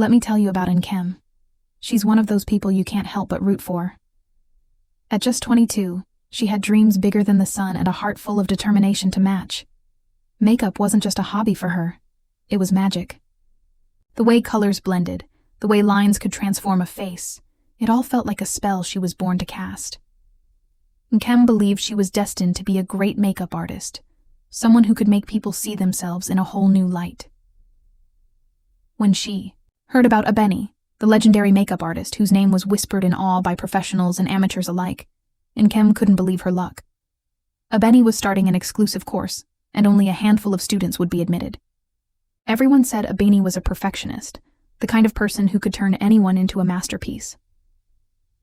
Let me tell you about Nkem. She's one of those people you can't help but root for. At just 22, she had dreams bigger than the sun and a heart full of determination to match. Makeup wasn't just a hobby for her. It was magic. The way colors blended, the way lines could transform a face, it all felt like a spell she was born to cast. Nkem believed she was destined to be a great makeup artist, someone who could make people see themselves in a whole new light. When she heard about Abeni, the legendary makeup artist whose name was whispered in awe by professionals and amateurs alike, Nkem couldn't believe her luck. Abeni was starting an exclusive course, and only a handful of students would be admitted. Everyone said Abeni was a perfectionist, the kind of person who could turn anyone into a masterpiece.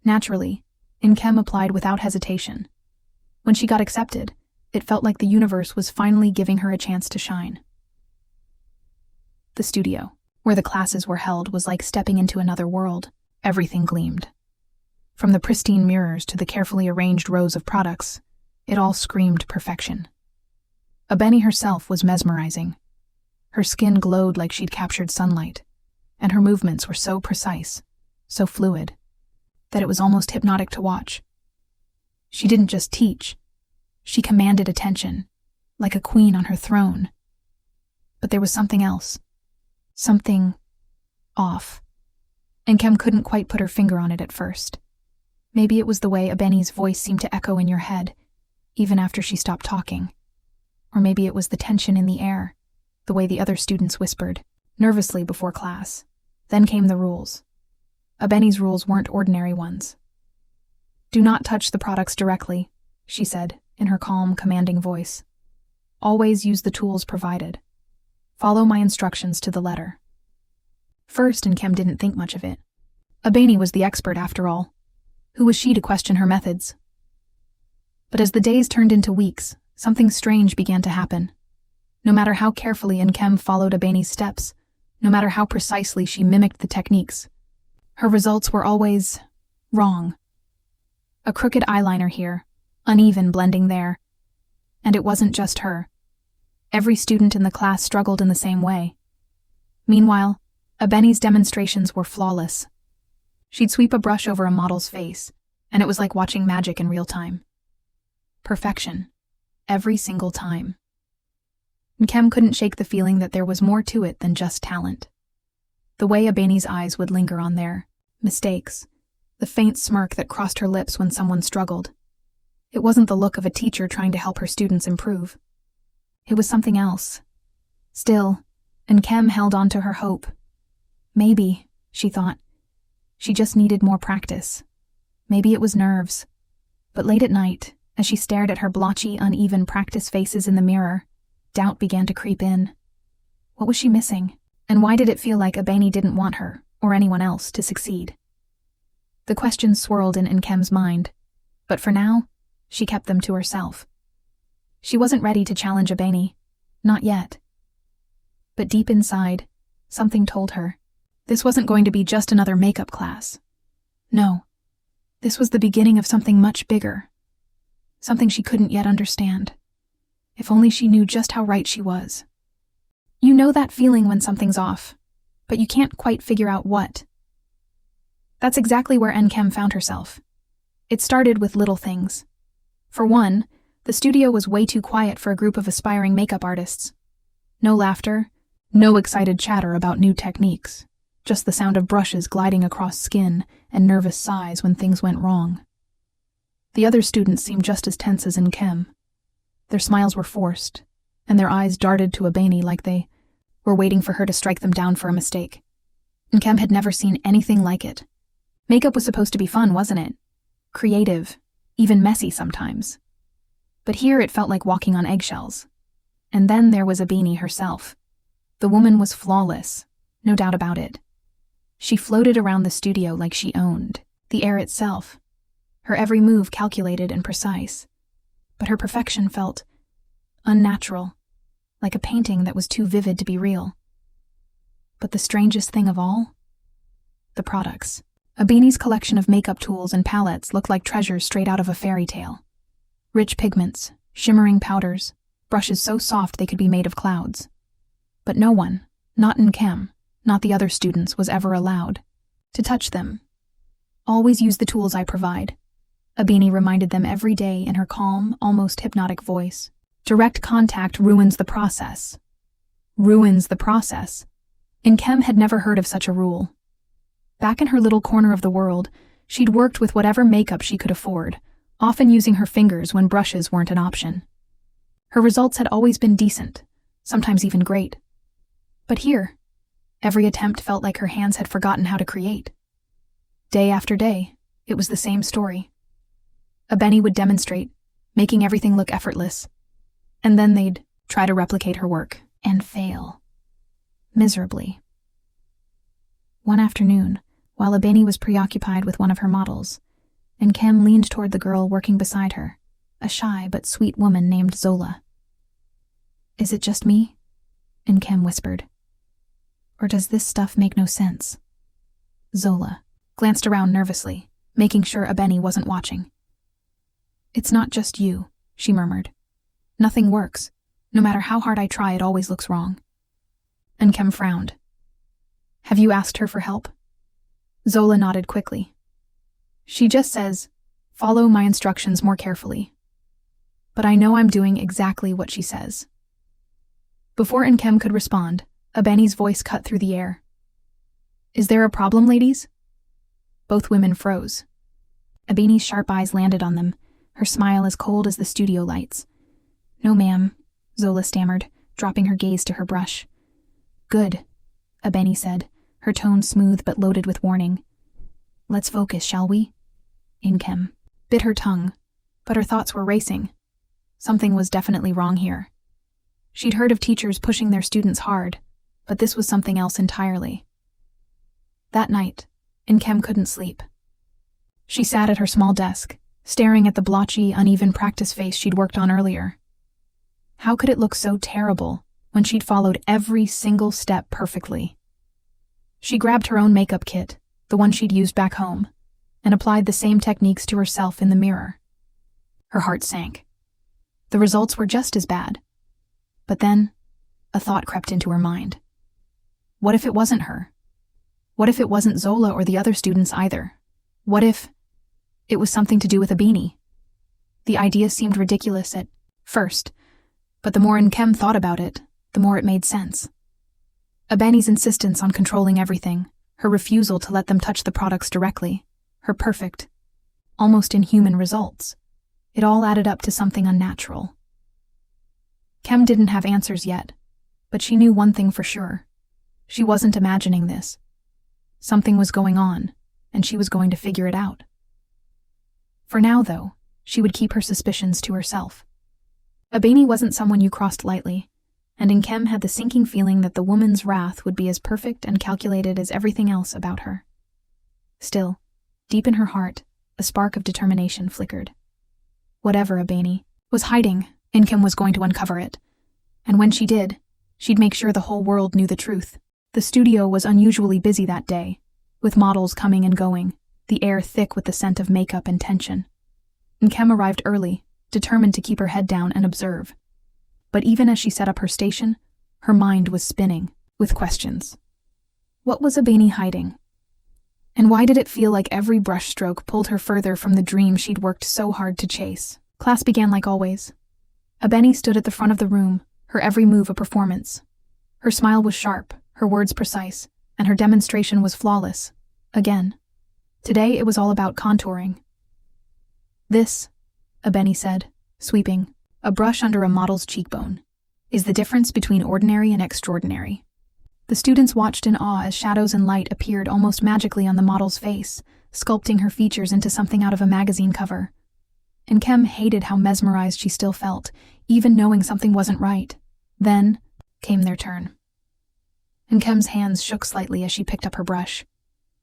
Naturally, Nkem applied without hesitation. When she got accepted, it felt like the universe was finally giving her a chance to shine. The studio, where the classes were held, was like stepping into another world. Everything gleamed. From the pristine mirrors to the carefully arranged rows of products, it all screamed perfection. Abeni herself was mesmerizing. Her skin glowed like she'd captured sunlight, and her movements were so precise, so fluid, that it was almost hypnotic to watch. She didn't just teach, she commanded attention, like a queen on her throne. But there was something else. Something off. Nkem couldn't quite put her finger on it at first. Maybe it was the way Abeni's voice seemed to echo in your head, even after she stopped talking. Or maybe it was the tension in the air, the way the other students whispered, nervously before class. Then came the rules. Abeni's rules weren't ordinary ones. "Do not touch the products directly," she said, in her calm, commanding voice. "Always use the tools provided. Follow my instructions to the letter." First, Nkem didn't think much of it. Abeni was the expert after all. Who was she to question her methods? But as the days turned into weeks, something strange began to happen. No matter how carefully Nkem followed Abeni's steps, no matter how precisely she mimicked the techniques, her results were always wrong. A crooked eyeliner here, uneven blending there. And it wasn't just her. Every student in the class struggled in the same way. Meanwhile, Abeni's demonstrations were flawless. She'd sweep a brush over a model's face, and it was like watching magic in real time. Perfection. Every single time. Nkem couldn't shake the feeling that there was more to it than just talent. The way Abeni's eyes would linger on their mistakes, the faint smirk that crossed her lips when someone struggled. It wasn't the look of a teacher trying to help her students improve. It was something else. Still, Nkem held on to her hope. Maybe, she thought, she just needed more practice. Maybe it was nerves. But late at night, as she stared at her blotchy, uneven practice faces in the mirror, doubt began to creep in. What was she missing? And why did it feel like Abeni didn't want her, or anyone else, to succeed? The questions swirled in Nkem's mind, but for now, she kept them to herself. She wasn't ready to challenge Abeni, not yet. But deep inside, something told her, this wasn't going to be just another makeup class. No, this was the beginning of something much bigger. Something she couldn't yet understand. If only she knew just how right she was. You know that feeling when something's off, but you can't quite figure out what. That's exactly where Nkem found herself. It started with little things. For one, the studio was way too quiet for a group of aspiring makeup artists. No laughter, no excited chatter about new techniques, just the sound of brushes gliding across skin and nervous sighs when things went wrong. The other students seemed just as tense as Nkem. Their smiles were forced, and their eyes darted to Abeni like they were waiting for her to strike them down for a mistake. Nkem had never seen anything like it. Makeup was supposed to be fun, wasn't it? Creative, even messy sometimes. But here it felt like walking on eggshells. And then there was Abeni herself. The woman was flawless, no doubt about it. She floated around the studio like she owned the air itself, her every move calculated and precise. But her perfection felt unnatural, like a painting that was too vivid to be real. But the strangest thing of all? The products. Abeni's collection of makeup tools and palettes looked like treasures straight out of a fairy tale. Rich pigments, shimmering powders, brushes so soft they could be made of clouds. But no one, not Nkem, not the other students, was ever allowed to touch them. Always use the tools I provide, Abini reminded them every day in her calm, almost hypnotic voice. Direct contact ruins the process. Ruins the process. Nkem had never heard of such a rule. Back in her little corner of the world, she'd worked with whatever makeup she could afford, often using her fingers when brushes weren't an option. Her results had always been decent, sometimes even great. But here, every attempt felt like her hands had forgotten how to create. Day after day, it was the same story. Abeni would demonstrate, making everything look effortless. And then they'd try to replicate her work, and fail. Miserably. One afternoon, while Abeni was preoccupied with one of her models, Nkem leaned toward the girl working beside her, a shy but sweet woman named Zola. "Is it just me?" Nkem whispered. "Or does this stuff make no sense?" Zola glanced around nervously, making sure Abeni wasn't watching. "It's not just you," she murmured. "Nothing works. No matter how hard I try, it always looks wrong." Nkem frowned. "Have you asked her for help?" Zola nodded quickly. "She just says, follow my instructions more carefully. But I know I'm doing exactly what she says." Before Nkem could respond, Abeni's voice cut through the air. "Is there a problem, ladies?" Both women froze. Abeni's sharp eyes landed on them, her smile as cold as the studio lights. "No, ma'am," Zola stammered, dropping her gaze to her brush. "Good," Abeni said, her tone smooth but loaded with warning. "Let's focus, shall we?" Nkem bit her tongue, but her thoughts were racing. Something was definitely wrong here. She'd heard of teachers pushing their students hard, but this was something else entirely. That night, Nkem couldn't sleep. She sat at her small desk, staring at the blotchy, uneven practice face she'd worked on earlier. How could it look so terrible when she'd followed every single step perfectly? She grabbed her own makeup kit, the one she'd used back home, and applied the same techniques to herself in the mirror. Her heart sank. The results were just as bad. But then, a thought crept into her mind. What if it wasn't her? What if it wasn't Zola or the other students either? What if it was something to do with Abeni? The idea seemed ridiculous at first, but the more Nkem thought about it, the more it made sense. Abeni's insistence on controlling everything, her refusal to let them touch the products directly, her perfect, almost inhuman results, it all added up to something unnatural. Kem didn't have answers yet, but she knew one thing for sure. She wasn't imagining this. Something was going on, and she was going to figure it out. For now, though, she would keep her suspicions to herself. Abeni wasn't someone you crossed lightly, and Nkem had the sinking feeling that the woman's wrath would be as perfect and calculated as everything else about her. Still, deep in her heart, a spark of determination flickered. Whatever Abeni was hiding, Nkem was going to uncover it. And when she did, she'd make sure the whole world knew the truth. The studio was unusually busy that day, with models coming and going, the air thick with the scent of makeup and tension. Nkem arrived early, determined to keep her head down and observe. But even as she set up her station, her mind was spinning with questions. What was Abeni hiding? And why did it feel like every brushstroke pulled her further from the dream she'd worked so hard to chase? Class began like always. Abeni stood at the front of the room, her every move a performance. Her smile was sharp, her words precise, and her demonstration was flawless. Again. Today it was all about contouring. "This," Abeni said, sweeping a brush under a model's cheekbone, "is the difference between ordinary and extraordinary." The students watched in awe as shadows and light appeared almost magically on the model's face, sculpting her features into something out of a magazine cover. Nkem hated how mesmerized she still felt, even knowing something wasn't right. Then came their turn. Nkem's hands shook slightly as she picked up her brush.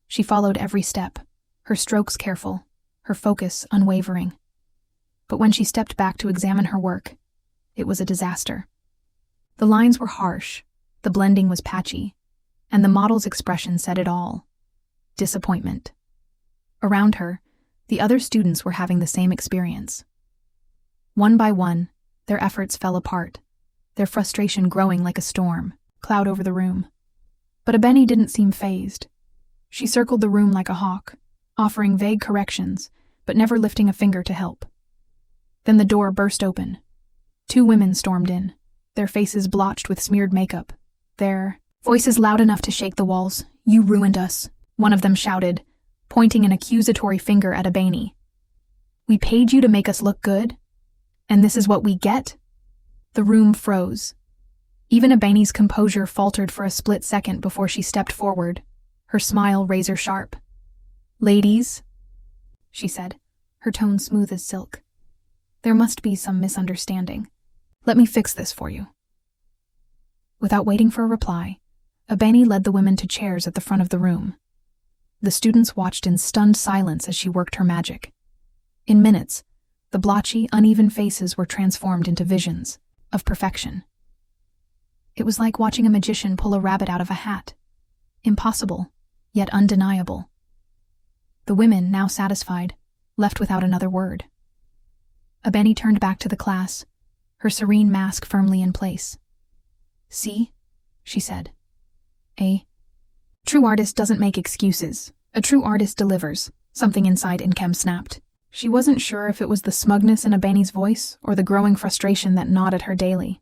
She followed every step, her strokes careful, her focus unwavering. But when she stepped back to examine her work, it was a disaster. The lines were harsh, the blending was patchy, and the model's expression said it all. Disappointment. Around her, the other students were having the same experience. One by one, their efforts fell apart, their frustration growing like a storm, cloud over the room. But Ebony didn't seem fazed. She circled the room like a hawk, offering vague corrections, but never lifting a finger to help. Then the door burst open. 2 women stormed in, their faces blotched with smeared makeup. Their voices loud enough to shake the walls. "You ruined us," one of them shouted, pointing an accusatory finger at Ebony. "We paid you to make us look good? And this is what we get?" The room froze. Even Ebony's composure faltered for a split second before she stepped forward, her smile razor sharp. "Ladies," she said, her tone smooth as silk. "There must be some misunderstanding. Let me fix this for you." Without waiting for a reply, Ebony led the women to chairs at the front of the room. The students watched in stunned silence as she worked her magic. In minutes, the blotchy, uneven faces were transformed into visions of perfection. It was like watching a magician pull a rabbit out of a hat. Impossible, yet undeniable. The women, now satisfied, left without another word. Ebony turned back to the class, her serene mask firmly in place. "See?" she said. "A true artist doesn't make excuses. A true artist delivers," something inside Nkem snapped. She wasn't sure if it was the smugness in Ebony's voice or the growing frustration that gnawed at her daily.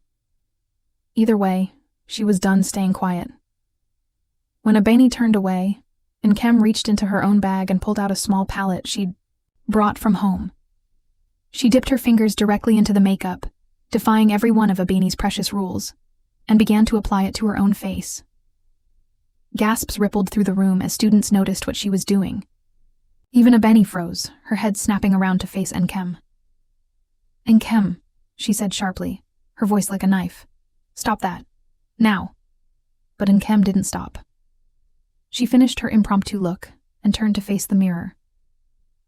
Either way, she was done staying quiet. When Ebony turned away, Nkem reached into her own bag and pulled out a small palette she'd brought from home. She dipped her fingers directly into the makeup, defying every one of Ebony's precious rules, and began to apply it to her own face. Gasps rippled through the room as students noticed what she was doing. Even Ebony froze, her head snapping around to face Nkem. "Nkem," she said sharply, her voice like a knife. "Stop that. Now." But Nkem didn't stop. She finished her impromptu look and turned to face the mirror.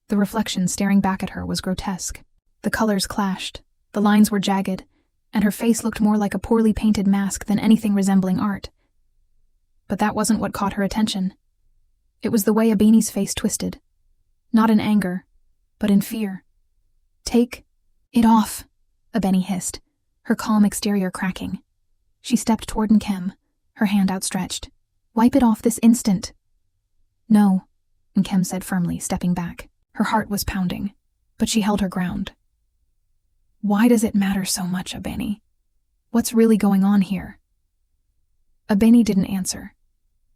The reflection staring back at her was grotesque. The colors clashed, the lines were jagged, and her face looked more like a poorly painted mask than anything resembling art. But that wasn't what caught her attention. It was the way Ebony's face twisted. Not in anger, but in fear. "Take it off," Ebony hissed, her calm exterior cracking. She stepped toward Nkem, her hand outstretched. "Wipe it off this instant." "No," Nkem said firmly, stepping back. Her heart was pounding, but she held her ground. "Why does it matter so much, Ebony? What's really going on here?" Ebony didn't answer.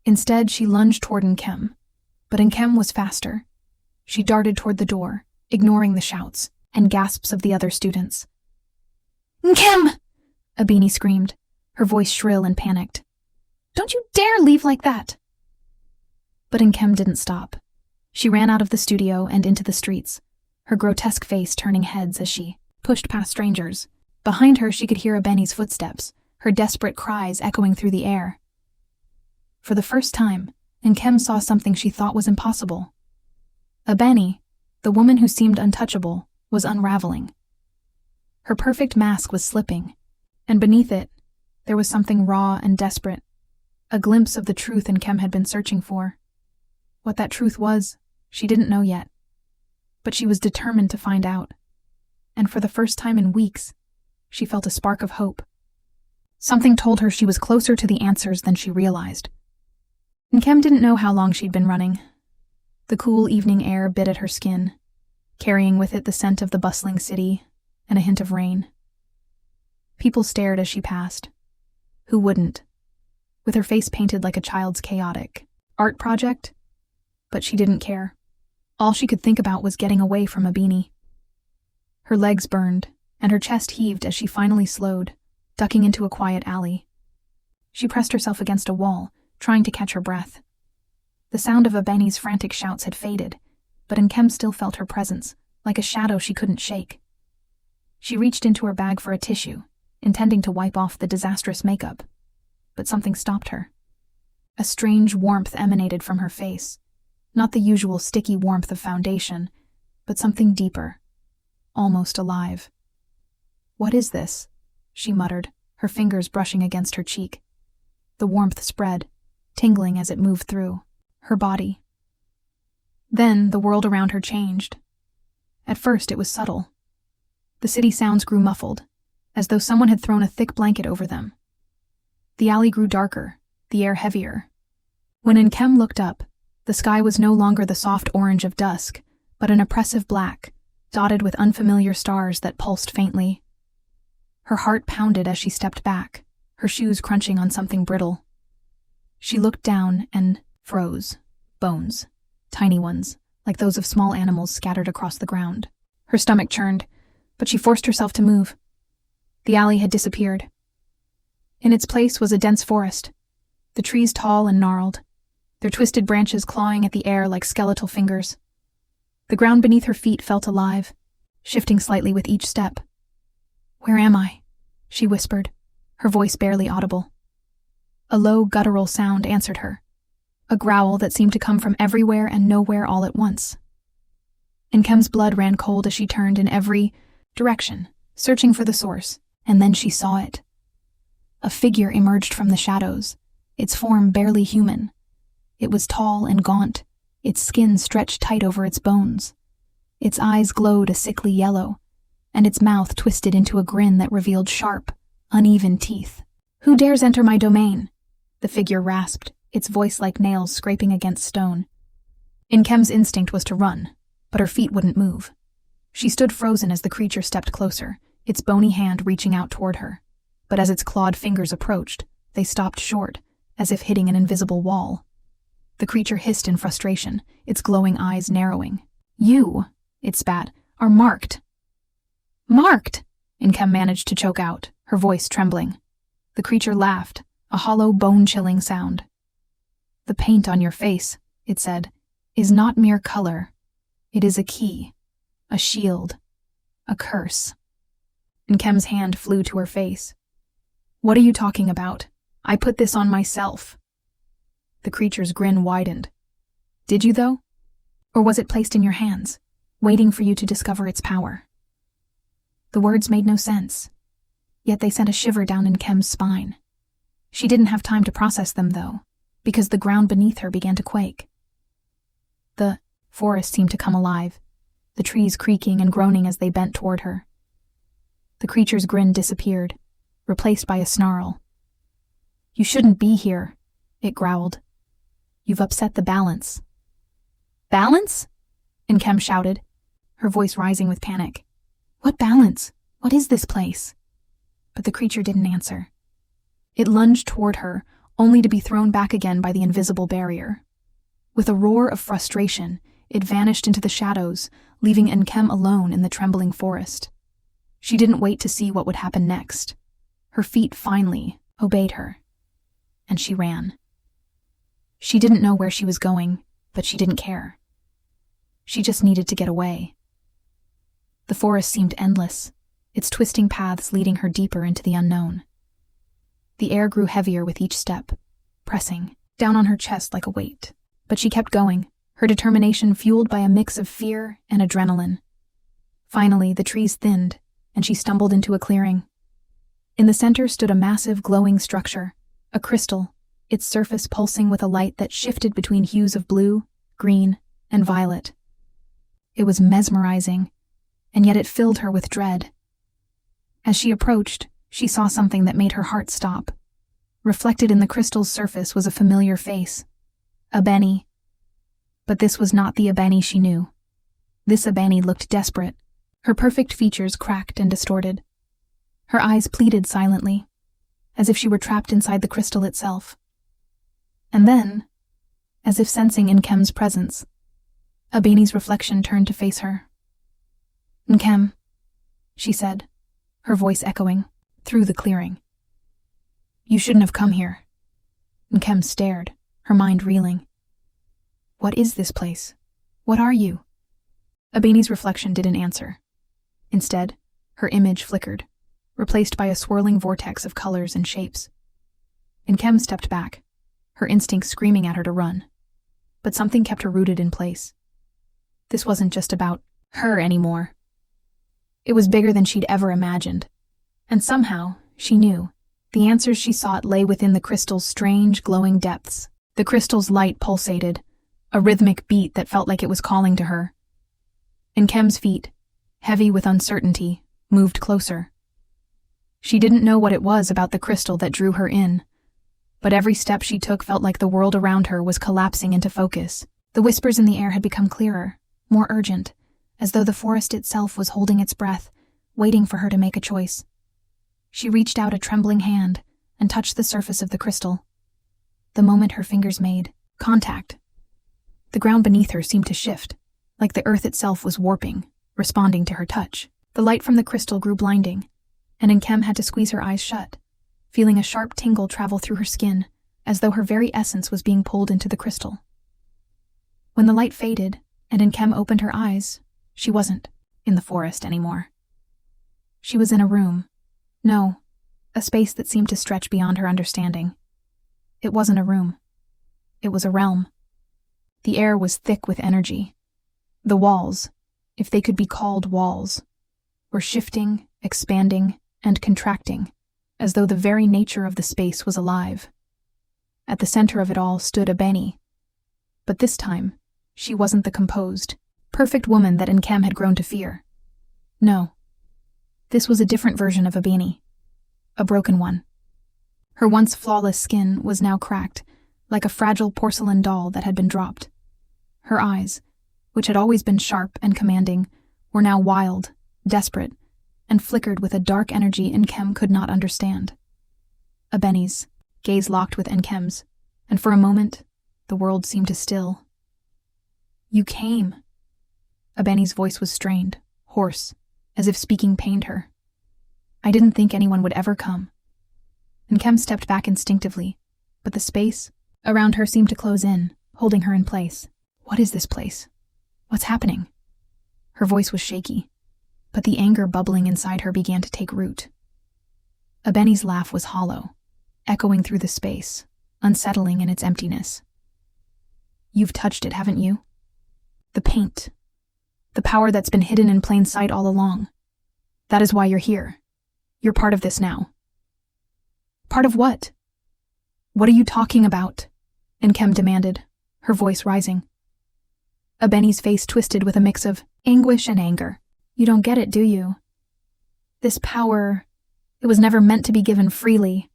Instead, she lunged toward Nkem, but Nkem was faster. She darted toward the door, ignoring the shouts and gasps of the other students. "Nkem!" Ebony screamed, her voice shrill and panicked. "Don't you dare leave like that!" But Nkem didn't stop. She ran out of the studio and into the streets, her grotesque face turning heads as she pushed past strangers. Behind her, she could hear Ebony's footsteps, her desperate cries echoing through the air. For the first time, Nkem saw something she thought was impossible. Ebony, the woman who seemed untouchable, was unraveling. Her perfect mask was slipping, and beneath it, there was something raw and desperate, a glimpse of the truth Nkem had been searching for. What that truth was, she didn't know yet, but she was determined to find out. And for the first time in weeks, she felt a spark of hope. Something told her she was closer to the answers than she realized. Nkem didn't know how long she'd been running. The cool evening air bit at her skin, carrying with it the scent of the bustling city and a hint of rain. People stared as she passed. Who wouldn't? With her face painted like a child's chaotic art project? But she didn't care. All she could think about was getting away from Ebony. Her legs burned, and her chest heaved as she finally slowed, ducking into a quiet alley. She pressed herself against a wall, trying to catch her breath. The sound of Ebony's frantic shouts had faded, but Nkem still felt her presence, like a shadow she couldn't shake. She reached into her bag for a tissue, intending to wipe off the disastrous makeup, but something stopped her. A strange warmth emanated from her face, not the usual sticky warmth of foundation, but something deeper, almost alive. "What is this?" she muttered, her fingers brushing against her cheek. The warmth spread, tingling as it moved through her body. Then the world around her changed. At first it was subtle. The city sounds grew muffled, as though someone had thrown a thick blanket over them. The alley grew darker, the air heavier, When Nkem looked up, the sky was no longer the soft orange of dusk, but an oppressive black, dotted with unfamiliar stars that pulsed faintly. Her heart pounded as she stepped back, her shoes crunching on something brittle. She looked down and froze. Bones. Tiny ones, like those of small animals scattered across the ground. Her stomach churned, but she forced herself to move. The alley had disappeared. In its place was a dense forest, the trees tall and gnarled, their twisted branches clawing at the air like skeletal fingers. The ground beneath her feet felt alive, shifting slightly with each step. "Where am I?" she whispered, her voice barely audible. A low, guttural sound answered her, a growl that seemed to come from everywhere and nowhere all at once. Nkem's blood ran cold as she turned in every direction, searching for the source, and then she saw it. A figure emerged from the shadows, its form barely human. It was tall and gaunt, its skin stretched tight over its bones. Its eyes glowed a sickly yellow, and its mouth twisted into a grin that revealed sharp, uneven teeth. "Who dares enter my domain?" the figure rasped, its voice like nails scraping against stone. Nkem's instinct was to run, but her feet wouldn't move. She stood frozen as the creature stepped closer, its bony hand reaching out toward her. But as its clawed fingers approached, they stopped short, as if hitting an invisible wall. The creature hissed in frustration, its glowing eyes narrowing. "You," it spat, "are marked." "Marked?" Nkem managed to choke out, her voice trembling. The creature laughed, a hollow, bone-chilling sound. "The paint on your face," it said, "is not mere color. It is a key, a shield, a curse." Nkem's hand flew to her face. "What are you talking about? I put this on myself." The creature's grin widened. "Did you, though? Or was it placed in your hands, waiting for you to discover its power?" The words made no sense, yet they sent a shiver down Nkem's spine. She didn't have time to process them, though, because the ground beneath her began to quake. The forest seemed to come alive, the trees creaking and groaning as they bent toward her. The creature's grin disappeared, replaced by a snarl. "You shouldn't be here," it growled. "You've upset the balance." "Balance?" Nkem shouted, her voice rising with panic. "What balance? What is this place?" But the creature didn't answer. It lunged toward her, only to be thrown back again by the invisible barrier. With a roar of frustration, it vanished into the shadows, leaving Nkem alone in the trembling forest. She didn't wait to see what would happen next. Her feet finally obeyed her, and she ran. She didn't know where she was going, but she didn't care. She just needed to get away. The forest seemed endless, its twisting paths leading her deeper into the unknown. The air grew heavier with each step, pressing down on her chest like a weight. But she kept going, her determination fueled by a mix of fear and adrenaline. Finally, the trees thinned, and she stumbled into a clearing. In the center stood a massive glowing structure, a crystal, its surface pulsing with a light that shifted between hues of blue, green, and violet. It was mesmerizing, and yet it filled her with dread. As she approached, she saw something that made her heart stop. Reflected in the crystal's surface was a familiar face. Ebony. But this was not the Ebony she knew. This Ebony looked desperate, her perfect features cracked and distorted. Her eyes pleaded silently, as if she were trapped inside the crystal itself. And then, as if sensing Nkem's presence, Ebony's reflection turned to face her. "Nkem," she said, her voice echoing through the clearing. "You shouldn't have come here." Nkem stared, her mind reeling. "What is this place? What are you?" Ebony's reflection didn't answer. Instead, her image flickered, replaced by a swirling vortex of colors and shapes. Nkem stepped back, her instincts screaming at her to run. But something kept her rooted in place. This wasn't just about her anymore. It was bigger than she'd ever imagined. And somehow, she knew, the answers she sought lay within the crystal's strange, glowing depths. The crystal's light pulsated, a rhythmic beat that felt like it was calling to her. Nkem's feet, heavy with uncertainty, moved closer. She didn't know what it was about the crystal that drew her in, but every step she took felt like the world around her was collapsing into focus. The whispers in the air had become clearer, more urgent, as though the forest itself was holding its breath, waiting for her to make a choice. She reached out a trembling hand and touched the surface of the crystal. The moment her fingers made contact, the ground beneath her seemed to shift, like the earth itself was warping, responding to her touch. The light from the crystal grew blinding, and Nkem had to squeeze her eyes shut, feeling a sharp tingle travel through her skin, as though her very essence was being pulled into the crystal. When the light faded, and Nkem opened her eyes, she wasn't in the forest anymore. She was in a room. No, a space that seemed to stretch beyond her understanding. It wasn't a room. It was a realm. The air was thick with energy. The walls, if they could be called walls, were shifting, expanding, and contracting, as though the very nature of the space was alive. At the center of it all stood Ebony. But this time, she wasn't the composed, perfect woman that Nkem had grown to fear. No. This was a different version of Ebony. A broken one. Her once flawless skin was now cracked, like a fragile porcelain doll that had been dropped. Her eyes, which had always been sharp and commanding, were now wild, desperate, and flickered with a dark energy Nkem could not understand. Ebony's gaze locked with Nkem's, and for a moment, the world seemed to still. "You came." Ebony's voice was strained, hoarse, as if speaking pained her. "I didn't think anyone would ever come." Nkem stepped back instinctively, but the space around her seemed to close in, holding her in place. "What is this place? What's happening?" Her voice was shaky, but the anger bubbling inside her began to take root. Ebony's laugh was hollow, echoing through the space, unsettling in its emptiness. "You've touched it, haven't you? The paint. The power that's been hidden in plain sight all along. That is why you're here. You're part of this now." "Part of what? What are you talking about?" Nkem demanded, her voice rising. Ebony's face twisted with a mix of anguish and anger. "You don't get it, do you? This power, it was never meant to be given freely.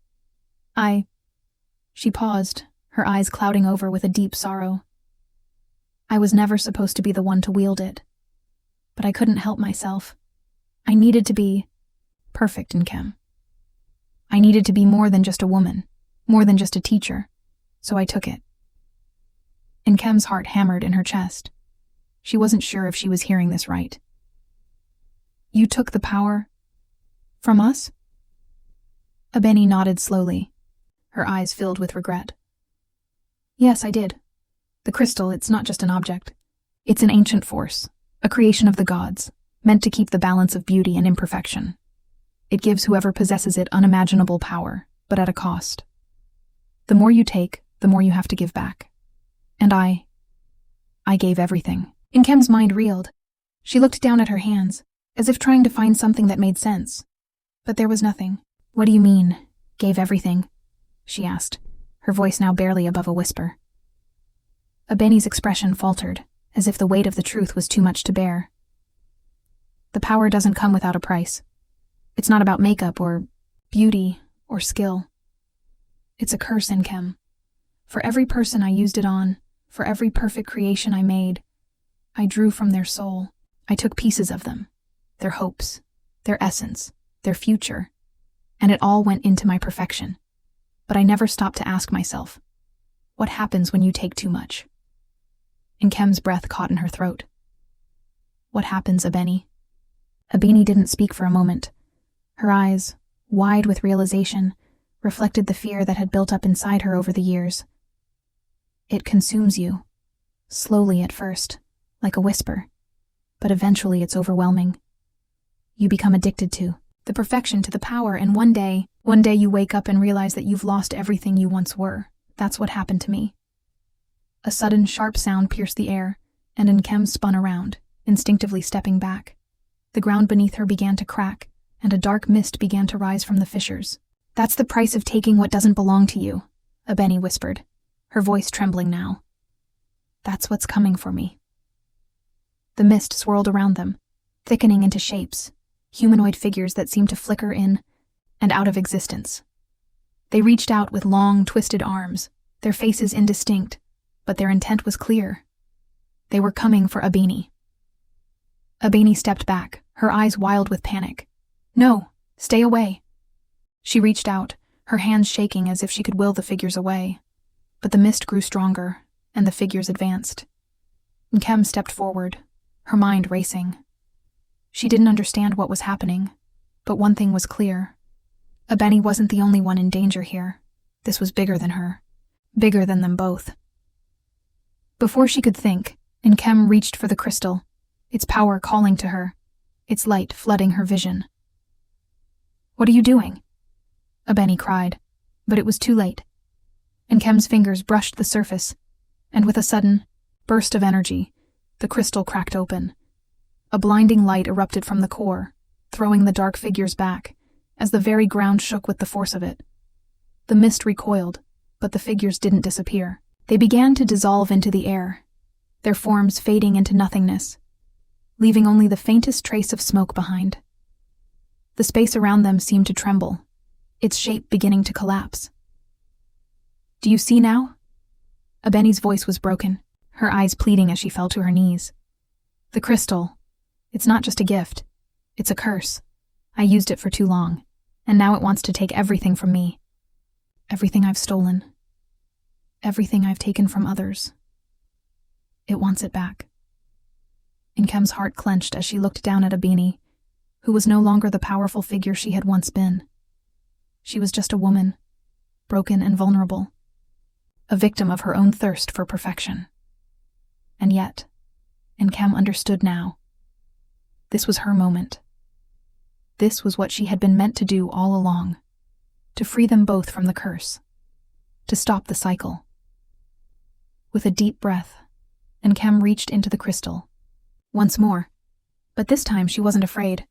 She paused, her eyes clouding over with a deep sorrow. "I was never supposed to be the one to wield it. But I couldn't help myself. I needed to be perfect, Nkem. I needed to be more than just a woman, more than just a teacher, so I took it." Nkem's heart hammered in her chest. She wasn't sure if she was hearing this right. "You took the power from us?" Ebony nodded slowly, her eyes filled with regret. "Yes, I did. The crystal, it's not just an object. It's an ancient force, a creation of the gods, meant to keep the balance of beauty and imperfection. It gives whoever possesses it unimaginable power, but at a cost. The more you take, the more you have to give back. And I gave everything." Nkem's mind reeled. She looked down at her hands, as if trying to find something that made sense. But there was nothing. "What do you mean, gave everything?" she asked, her voice now barely above a whisper. Ebony's expression faltered, as if the weight of the truth was too much to bear. "The power doesn't come without a price. It's not about makeup or beauty or skill. It's a curse, Nkem. For every person I used it on, for every perfect creation I made, I drew from their soul. I took pieces of them, their hopes, their essence, their future, and it all went into my perfection. But I never stopped to ask myself, what happens when you take too much?" Nkem's breath caught in her throat. "What happens, Ebony?" Ebony didn't speak for a moment. Her eyes, wide with realization, reflected the fear that had built up inside her over the years. "It consumes you, slowly at first, like a whisper, but eventually it's overwhelming. You become addicted to the perfection, to the power, and one day you wake up and realize that you've lost everything you once were. That's what happened to me." A sudden, sharp sound pierced the air, and Nkem spun around, instinctively stepping back. The ground beneath her began to crack, and a dark mist began to rise from the fissures. "That's the price of taking what doesn't belong to you," Ebony whispered, her voice trembling now. "That's what's coming for me." The mist swirled around them, thickening into shapes, humanoid figures that seemed to flicker in and out of existence. They reached out with long, twisted arms, their faces indistinct, but their intent was clear. They were coming for Abeni. Abeni stepped back, her eyes wild with panic. "No, stay away." She reached out, her hands shaking as if she could will the figures away. But the mist grew stronger, and the figures advanced. Nkem stepped forward, her mind racing. She didn't understand what was happening, but one thing was clear. Abeni wasn't the only one in danger here. This was bigger than her, bigger than them both. Before she could think, Nkem reached for the crystal, its power calling to her, its light flooding her vision. "What are you doing?" Abeni cried, but it was too late. Nkem's fingers brushed the surface, and with a sudden burst of energy, the crystal cracked open. A blinding light erupted from the core, throwing the dark figures back, as the very ground shook with the force of it. The mist recoiled, but the figures didn't disappear. They began to dissolve into the air, their forms fading into nothingness, leaving only the faintest trace of smoke behind. The space around them seemed to tremble, its shape beginning to collapse. "Do you see now?" Abeni's voice was broken, her eyes pleading as she fell to her knees. "The crystal. It's not just a gift. It's a curse. I used it for too long, and now it wants to take everything from me. Everything I've stolen. Everything I've taken from others. It wants it back." Nkem's heart clenched as she looked down at Abeni, who was no longer the powerful figure she had once been. She was just a woman, broken and vulnerable, a victim of her own thirst for perfection. And yet, Nkem understood now. This was her moment. This was what she had been meant to do all along, to free them both from the curse, to stop the cycle. With a deep breath, Nkem reached into the crystal. Once more, but this time she wasn't afraid.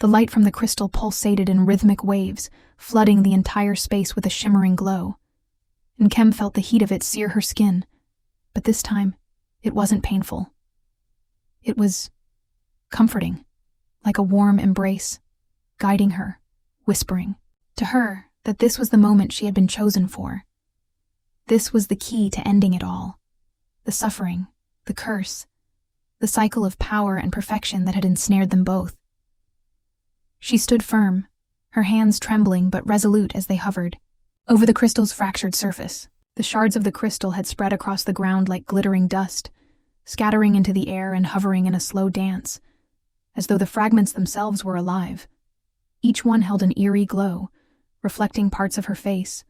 The light from the crystal pulsated in rhythmic waves, flooding the entire space with a shimmering glow. Nkem felt the heat of it sear her skin, but this time, it wasn't painful. It was comforting, like a warm embrace, guiding her, whispering to her that this was the moment she had been chosen for. This was the key to ending it all. The suffering, the curse, the cycle of power and perfection that had ensnared them both. She stood firm, her hands trembling but resolute as they hovered over the crystal's fractured surface. The shards of the crystal had spread across the ground like glittering dust, scattering into the air and hovering in a slow dance, as though the fragments themselves were alive. Each one held an eerie glow, reflecting parts of her face,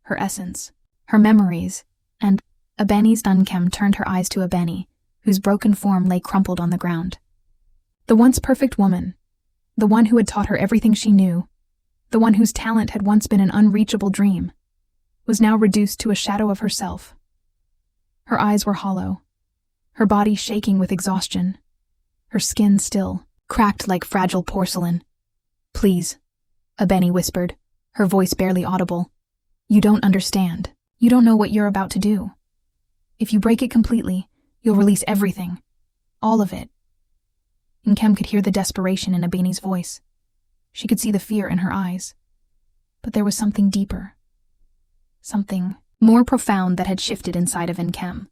her essence, her memories, and Abeni's Nkem turned her eyes to Abeni, whose broken form lay crumpled on the ground. The once perfect woman, the one who had taught her everything she knew, the one whose talent had once been an unreachable dream, was now reduced to a shadow of herself. Her eyes were hollow, her body shaking with exhaustion, her skin still, cracked like fragile porcelain. "Please," Abeni whispered, her voice barely audible. "You don't understand. You don't know what you're about to do. If you break it completely, you'll release everything. All of it." Nkem could hear the desperation in Abeni's voice. She could see the fear in her eyes. But there was something deeper. Something more profound that had shifted inside of Nkem.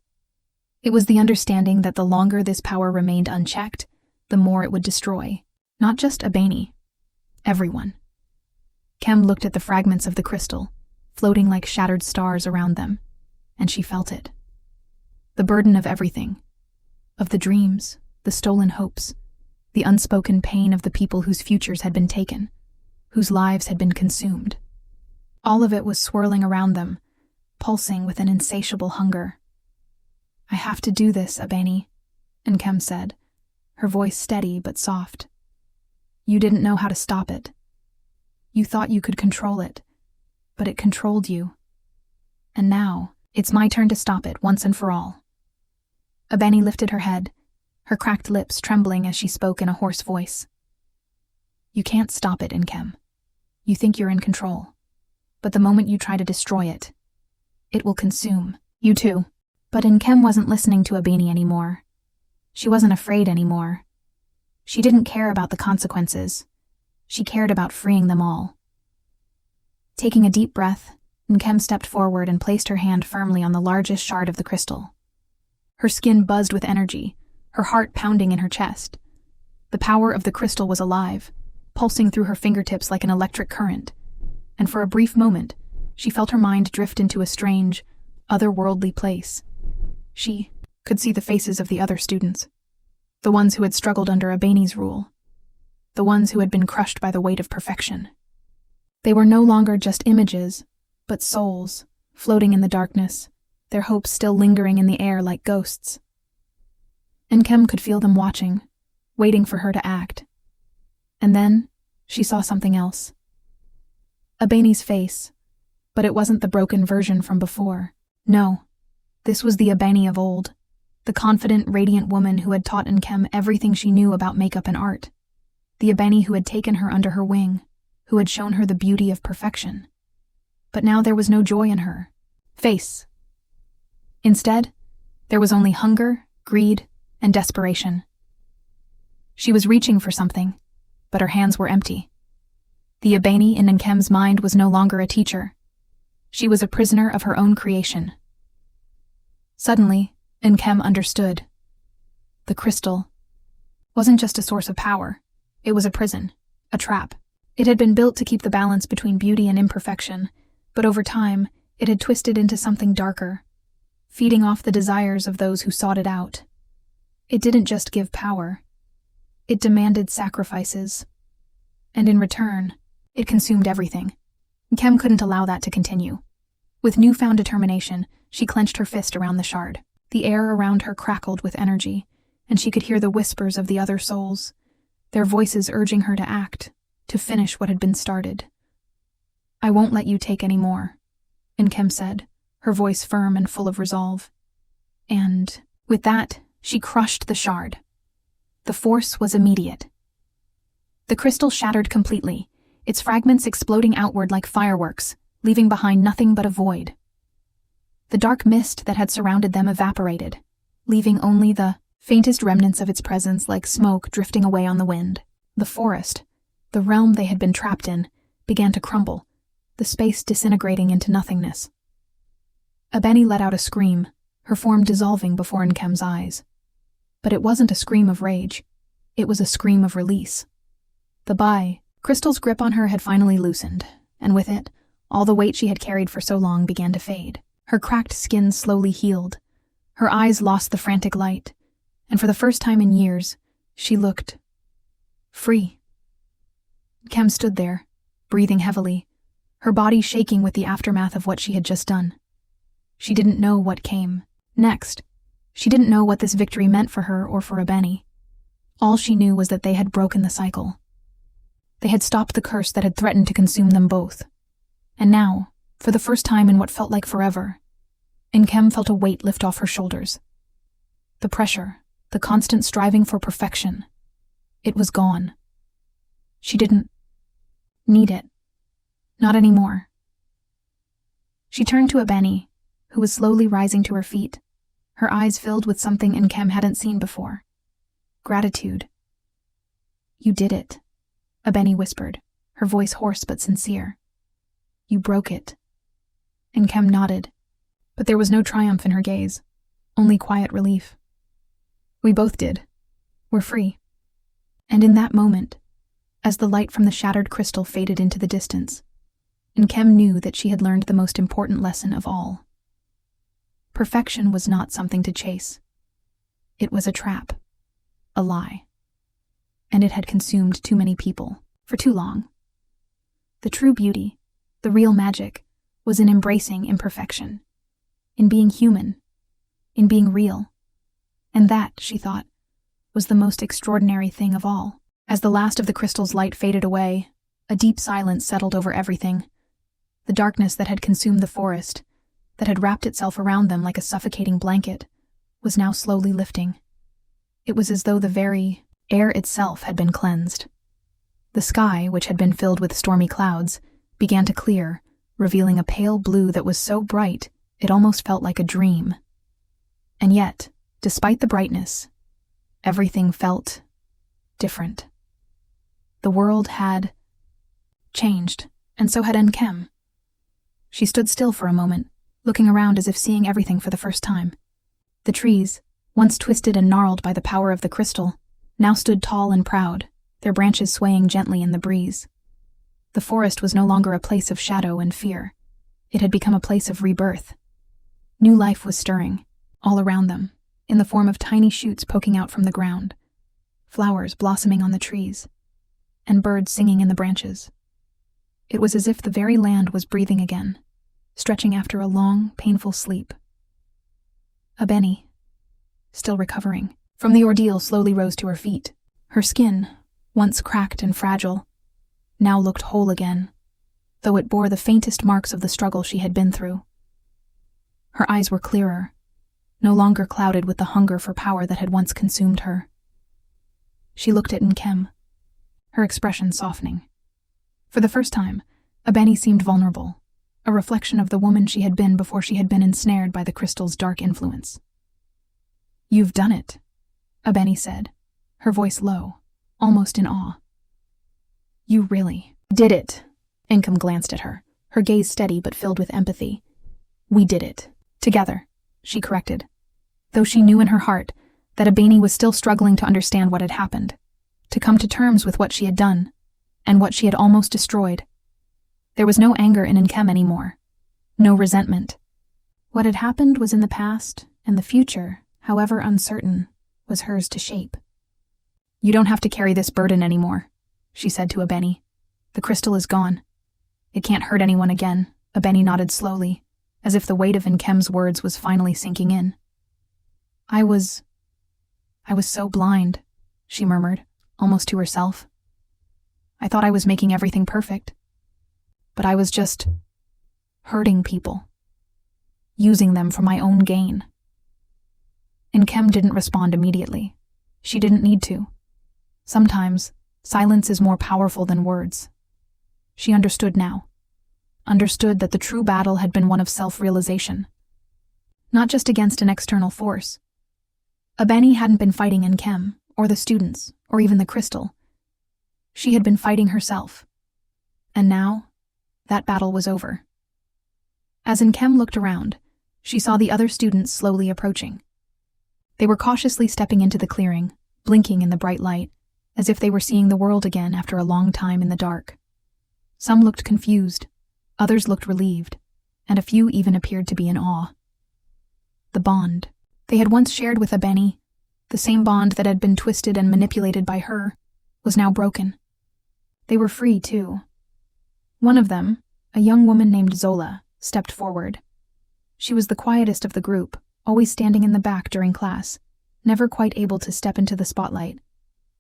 It was the understanding that the longer this power remained unchecked, the more it would destroy. Not just Abeni. Everyone. Nkem looked at the fragments of the crystal, floating like shattered stars around them, and she felt it. The burden of everything. Of the dreams, the stolen hopes, the unspoken pain of the people whose futures had been taken, whose lives had been consumed. All of it was swirling around them, pulsing with an insatiable hunger. "I have to do this, Abeni," Nkem said, her voice steady but soft. "You didn't know how to stop it. You thought you could control it, but it controlled you. And now, it's my turn to stop it once and for all." Abeni lifted her head, her cracked lips trembling as she spoke in a hoarse voice. "You can't stop it, Nkem. You think you're in control. But the moment you try to destroy it, it will consume you too." But Nkem wasn't listening to Abeni anymore. She wasn't afraid anymore. She didn't care about the consequences. She cared about freeing them all. Taking a deep breath, Nkem stepped forward and placed her hand firmly on the largest shard of the crystal. Her skin buzzed with energy, her heart pounding in her chest. The power of the crystal was alive, pulsing through her fingertips like an electric current, and for a brief moment, she felt her mind drift into a strange, otherworldly place. She could see the faces of the other students, the ones who had struggled under Abani's rule, the ones who had been crushed by the weight of perfection. They were no longer just images, but souls, floating in the darkness, their hopes still lingering in the air like ghosts. Nkem could feel them watching, waiting for her to act. And then, she saw something else. Abani's face, but it wasn't the broken version from before. No, this was the Abani of old, the confident, radiant woman who had taught Nkem everything she knew about makeup and art, the Abani who had taken her under her wing, who had shown her the beauty of perfection. But now there was no joy in her face. Instead, there was only hunger, greed, and desperation. She was reaching for something, but her hands were empty. The Abani in Nkem's mind was no longer a teacher. She was a prisoner of her own creation. Suddenly, Nkem understood. The crystal wasn't just a source of power. It was a prison, a trap. It had been built to keep the balance between beauty and imperfection, but over time, it had twisted into something darker, feeding off the desires of those who sought it out. It didn't just give power. It demanded sacrifices. And in return, it consumed everything. Nkem couldn't allow that to continue. With newfound determination, she clenched her fist around the shard. The air around her crackled with energy, and she could hear the whispers of the other souls, their voices urging her to act, to finish what had been started. "I won't let you take any more," Nkem said, her voice firm and full of resolve. And, with that, she crushed the shard. The force was immediate. The crystal shattered completely, its fragments exploding outward like fireworks, leaving behind nothing but a void. The dark mist that had surrounded them evaporated, leaving only the faintest remnants of its presence like smoke drifting away on the wind. The forest, the realm they had been trapped in, began to crumble, the space disintegrating into nothingness. Abani let out a scream, her form dissolving before Nkem's eyes. But it wasn't a scream of rage. It was a scream of release. The crystal's grip on her had finally loosened, and with it, all the weight she had carried for so long began to fade. Her cracked skin slowly healed. Her eyes lost the frantic light, and for the first time in years, she looked free. Nkem stood there, breathing heavily, her body shaking with the aftermath of what she had just done. She didn't know what came next. She didn't know what this victory meant for her or for Abani. All she knew was that they had broken the cycle. They had stopped the curse that had threatened to consume them both. And now, for the first time in what felt like forever, Nkem felt a weight lift off her shoulders. The pressure, the constant striving for perfection, it was gone. She didn't need it. Not anymore. She turned to Abani, who was slowly rising to her feet, her eyes filled with something Nkem hadn't seen before. Gratitude. "You did it," Abani whispered, her voice hoarse but sincere. "You broke it." Nkem nodded, but there was no triumph in her gaze, only quiet relief. "We both did. We're free." And in that moment, as the light from the shattered crystal faded into the distance, Nkem knew that she had learned the most important lesson of all. Perfection was not something to chase. It was a trap, a lie. And it had consumed too many people, for too long. The true beauty, the real magic, was in embracing imperfection, in being human, in being real. And that, she thought, was the most extraordinary thing of all. As the last of the crystal's light faded away, a deep silence settled over everything. The darkness that had consumed the forest, that had wrapped itself around them like a suffocating blanket, was now slowly lifting. It was as though the very air itself had been cleansed. The sky, which had been filled with stormy clouds, began to clear, revealing a pale blue that was so bright it almost felt like a dream. And yet, despite the brightness, everything felt different. The world had changed, and so had Nkem. She stood still for a moment, looking around as if seeing everything for the first time. The trees, once twisted and gnarled by the power of the crystal, now stood tall and proud, their branches swaying gently in the breeze. The forest was no longer a place of shadow and fear. It had become a place of rebirth. New life was stirring, all around them, in the form of tiny shoots poking out from the ground, flowers blossoming on the trees, and birds singing in the branches. It was as if the very land was breathing again, stretching after a long, painful sleep. Abeni, still recovering from the ordeal, slowly rose to her feet. Her skin, once cracked and fragile, now looked whole again, though it bore the faintest marks of the struggle she had been through. Her eyes were clearer, no longer clouded with the hunger for power that had once consumed her. She looked at Nkem, her expression softening. For the first time, Abeni seemed vulnerable, a reflection of the woman she had been before she had been ensnared by the crystal's dark influence. "You've done it," Abeni said, her voice low, almost in awe. "You really did it." Nkem glanced at her, her gaze steady but filled with empathy. "We did it. Together," she corrected, though she knew in her heart that Abeni was still struggling to understand what had happened, to come to terms with what she had done, and what she had almost destroyed. There was no anger in Nkem anymore, no resentment. What had happened was in the past, and the future, however uncertain, was hers to shape. "You don't have to carry this burden anymore," she said to Abeni. "The crystal is gone. It can't hurt anyone again." Abeni nodded slowly, as if the weight of Nkem's words was finally sinking in. I was so blind," she murmured, almost to herself. "I thought I was making everything perfect. But I was just hurting people, using them for my own gain." Nkem didn't respond immediately. She didn't need to. Sometimes, silence is more powerful than words. She understood now. Understood that the true battle had been one of self-realization. Not just against an external force. Abeni hadn't been fighting Nkem, or the students, or even the crystal. She had been fighting herself. And now, that battle was over. As Nkem looked around, she saw the other students slowly approaching. They were cautiously stepping into the clearing, blinking in the bright light, as if they were seeing the world again after a long time in the dark. Some looked confused, others looked relieved, and a few even appeared to be in awe. The bond they had once shared with Abeni, the same bond that had been twisted and manipulated by her, was now broken. They were free, too. One of them, a young woman named Zola, stepped forward. She was the quietest of the group, always standing in the back during class, never quite able to step into the spotlight.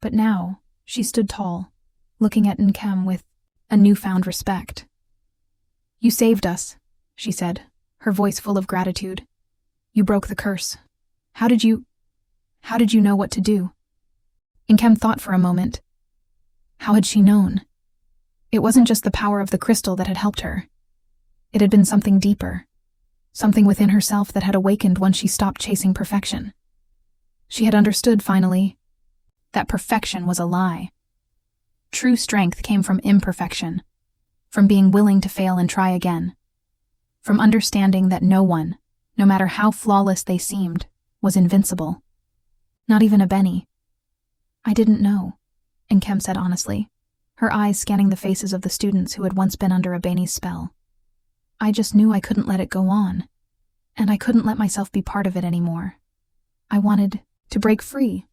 But now, she stood tall, looking at Nkem with a newfound respect. "You saved us," she said, her voice full of gratitude. "You broke the curse. How did you know what to do?" Nkem thought for a moment. How had she known? It wasn't just the power of the crystal that had helped her. It had been something deeper, something within herself that had awakened once she stopped chasing perfection. She had understood, finally, that perfection was a lie. True strength came from imperfection, from being willing to fail and try again, from understanding that no one, no matter how flawless they seemed, was invincible. Not even Abeni. "I didn't know," Nkem said honestly, her eyes scanning the faces of the students who had once been under Abeni's spell. "I just knew I couldn't let it go on, and I couldn't let myself be part of it anymore. I wanted to break free,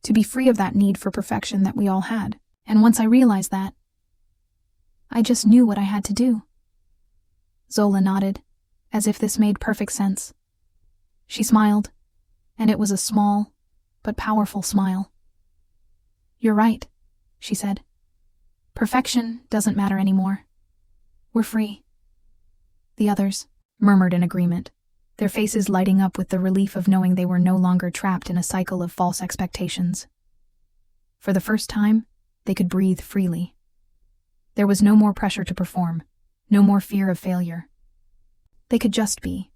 to be free of that need for perfection that we all had, and once I realized that, I just knew what I had to do." Zola nodded, as if this made perfect sense. She smiled, and it was a small, but powerful smile. "You're right," she said. "Perfection doesn't matter anymore. We're free." The others murmured in agreement, their faces lighting up with the relief of knowing they were no longer trapped in a cycle of false expectations. For the first time, they could breathe freely. There was no more pressure to perform, no more fear of failure. They could just be.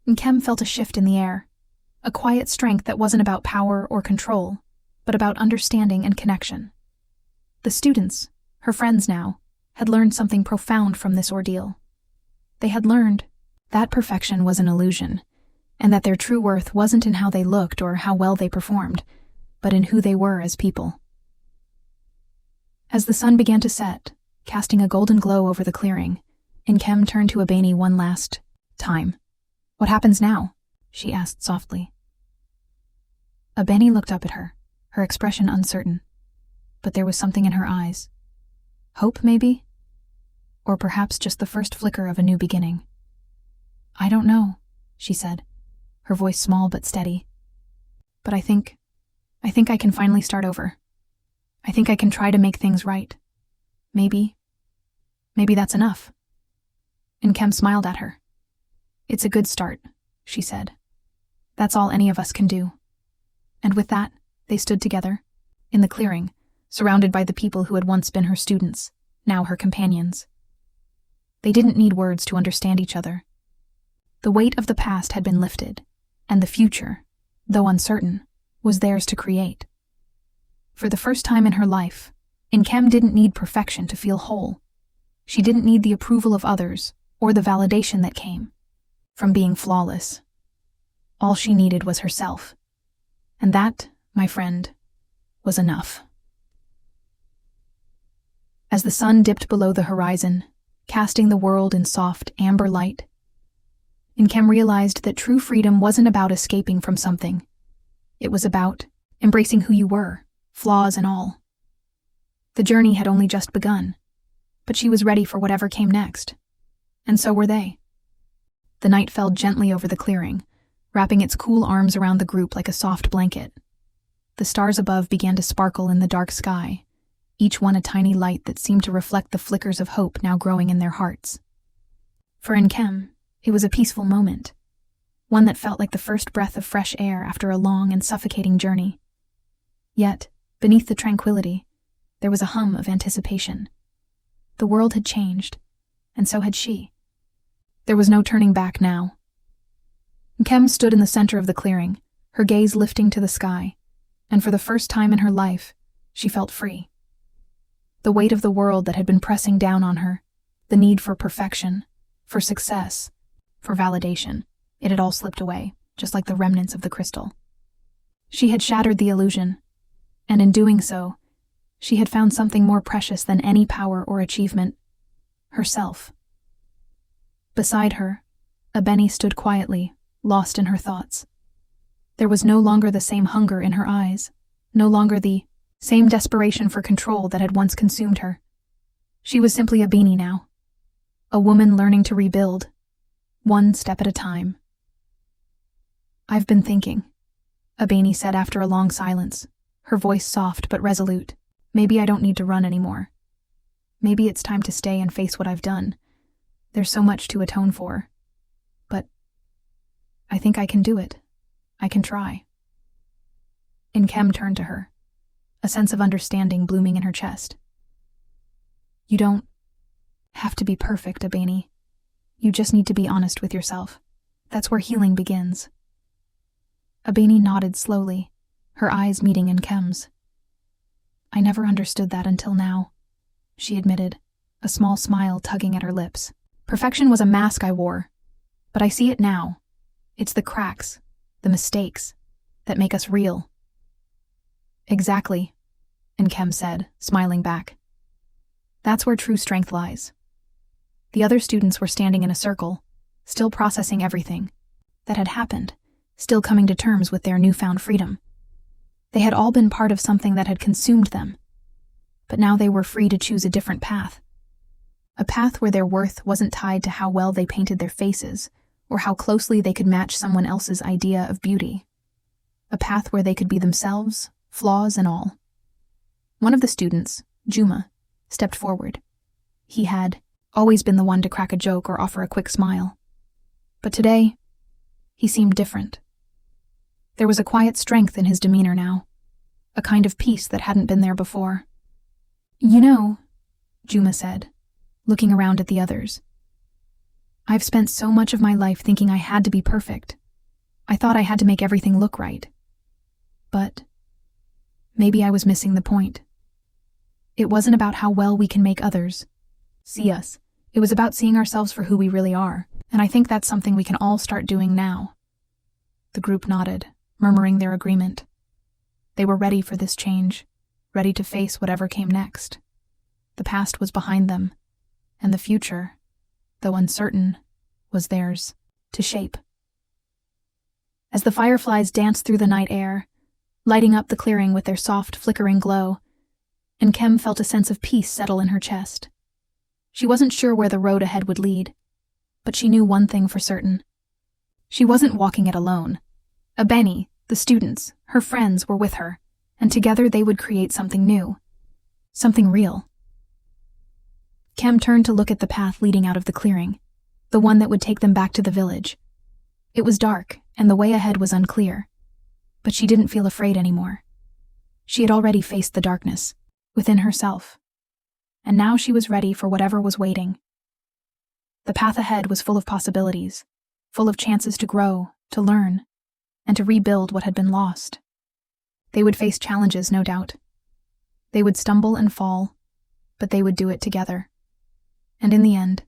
Nkem felt a shift in the air, a quiet strength that wasn't about power or control, but about understanding and connection. The students, her friends now, had learned something profound from this ordeal. They had learned that perfection was an illusion, and that their true worth wasn't in how they looked or how well they performed, but in who they were as people. As the sun began to set, casting a golden glow over the clearing, Nkem turned to Abeni one last time. "What happens now?" she asked softly. Abeni looked up at her, her expression uncertain, but there was something in her eyes. Hope, maybe? Or perhaps just the first flicker of a new beginning. "I don't know," she said, her voice small but steady. "But I think I can finally start over. I think I can try to make things right. Maybe that's enough." And Nkem smiled at her. "It's a good start," she said. "That's all any of us can do." And with that, they stood together, in the clearing, surrounded by the people who had once been her students, now her companions. They didn't need words to understand each other. The weight of the past had been lifted, and the future, though uncertain, was theirs to create. For the first time in her life, Nkem didn't need perfection to feel whole. She didn't need the approval of others or the validation that came from being flawless. All she needed was herself. And that, my friend, was enough. As the sun dipped below the horizon, casting the world in soft amber light, Nkem realized that true freedom wasn't about escaping from something. It was about embracing who you were, flaws and all. The journey had only just begun, but she was ready for whatever came next. And so were they. The night fell gently over the clearing, wrapping its cool arms around the group like a soft blanket. The stars above began to sparkle in the dark sky, each one a tiny light that seemed to reflect the flickers of hope now growing in their hearts. For Nkem, it was a peaceful moment, one that felt like the first breath of fresh air after a long and suffocating journey. Yet, beneath the tranquility, there was a hum of anticipation. The world had changed, and so had she. There was no turning back now. Nkem stood in the center of the clearing, her gaze lifting to the sky, and for the first time in her life, she felt free. The weight of the world that had been pressing down on her, the need for perfection, for success, for validation, it had all slipped away, just like the remnants of the crystal. She had shattered the illusion, and in doing so, she had found something more precious than any power or achievement: herself. Beside her, Abeni stood quietly, lost in her thoughts. There was no longer the same hunger in her eyes, no longer the same desperation for control that had once consumed her. She was simply Abeni now, a woman learning to rebuild, one step at a time. "I've been thinking," Abeni said after a long silence, her voice soft but resolute. "Maybe I don't need to run anymore. Maybe it's time to stay and face what I've done. There's so much to atone for. But I think I can do it. I can try." Nkem turned to her, a sense of understanding blooming in her chest. "You don't have to be perfect, Abeni. You just need to be honest with yourself. That's where healing begins." Abeni nodded slowly, her eyes meeting Nkem's. "I never understood that until now," she admitted, a small smile tugging at her lips. "Perfection was a mask I wore, but I see it now. It's the cracks, the mistakes, that make us real." "Exactly," Nkem said, smiling back. "That's where true strength lies." The other students were standing in a circle, still processing everything that had happened, still coming to terms with their newfound freedom. They had all been part of something that had consumed them, but now they were free to choose a different path. A path where their worth wasn't tied to how well they painted their faces, or how closely they could match someone else's idea of beauty. A path where they could be themselves, flaws and all. One of the students, Juma, stepped forward. He had always been the one to crack a joke or offer a quick smile. But today, he seemed different. There was a quiet strength in his demeanor now, a kind of peace that hadn't been there before. "You know," Juma said, looking around at the others, "I've spent so much of my life thinking I had to be perfect. I thought I had to make everything look right. But maybe I was missing the point. It wasn't about how well we can make others see us. It was about seeing ourselves for who we really are, and I think that's something we can all start doing now. The group nodded, murmuring their agreement. They were ready for this change, ready to face whatever came next. The past was behind them, and the future, though uncertain, was theirs to shape. As the fireflies danced through the night air, lighting up the clearing with their soft, flickering glow, and Kem felt a sense of peace settle in her chest. She wasn't sure where the road ahead would lead, but she knew one thing for certain. She wasn't walking it alone. Benny, the students, her friends were with her, and together they would create something new. Something real. Kem turned to look at the path leading out of the clearing, the one that would take them back to the village. It was dark, and the way ahead was unclear, but she didn't feel afraid anymore. She had already faced the darkness, within herself, and now she was ready for whatever was waiting. The path ahead was full of possibilities, full of chances to grow, to learn, and to rebuild what had been lost. They would face challenges, no doubt. They would stumble and fall, but they would do it together. And in the end,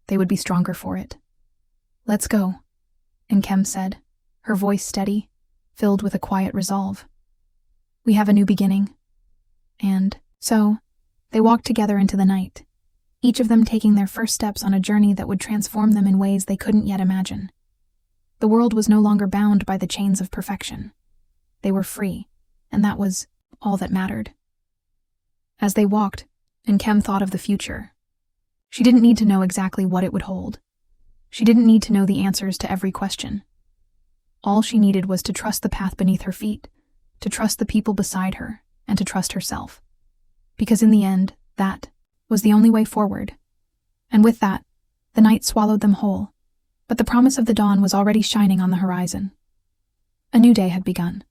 they would be stronger for it. "Let's go," Kem said, her voice steady, filled with a quiet resolve. "We have a new beginning." And so, they walked together into the night, each of them taking their first steps on a journey that would transform them in ways they couldn't yet imagine. The world was no longer bound by the chains of perfection. They were free, and that was all that mattered. As they walked, Kem thought of the future. She didn't need to know exactly what it would hold. She didn't need to know the answers to every question. All she needed was to trust the path beneath her feet, to trust the people beside her, and to trust herself. Because in the end, that was the only way forward. And with that, the night swallowed them whole, but the promise of the dawn was already shining on the horizon. A new day had begun.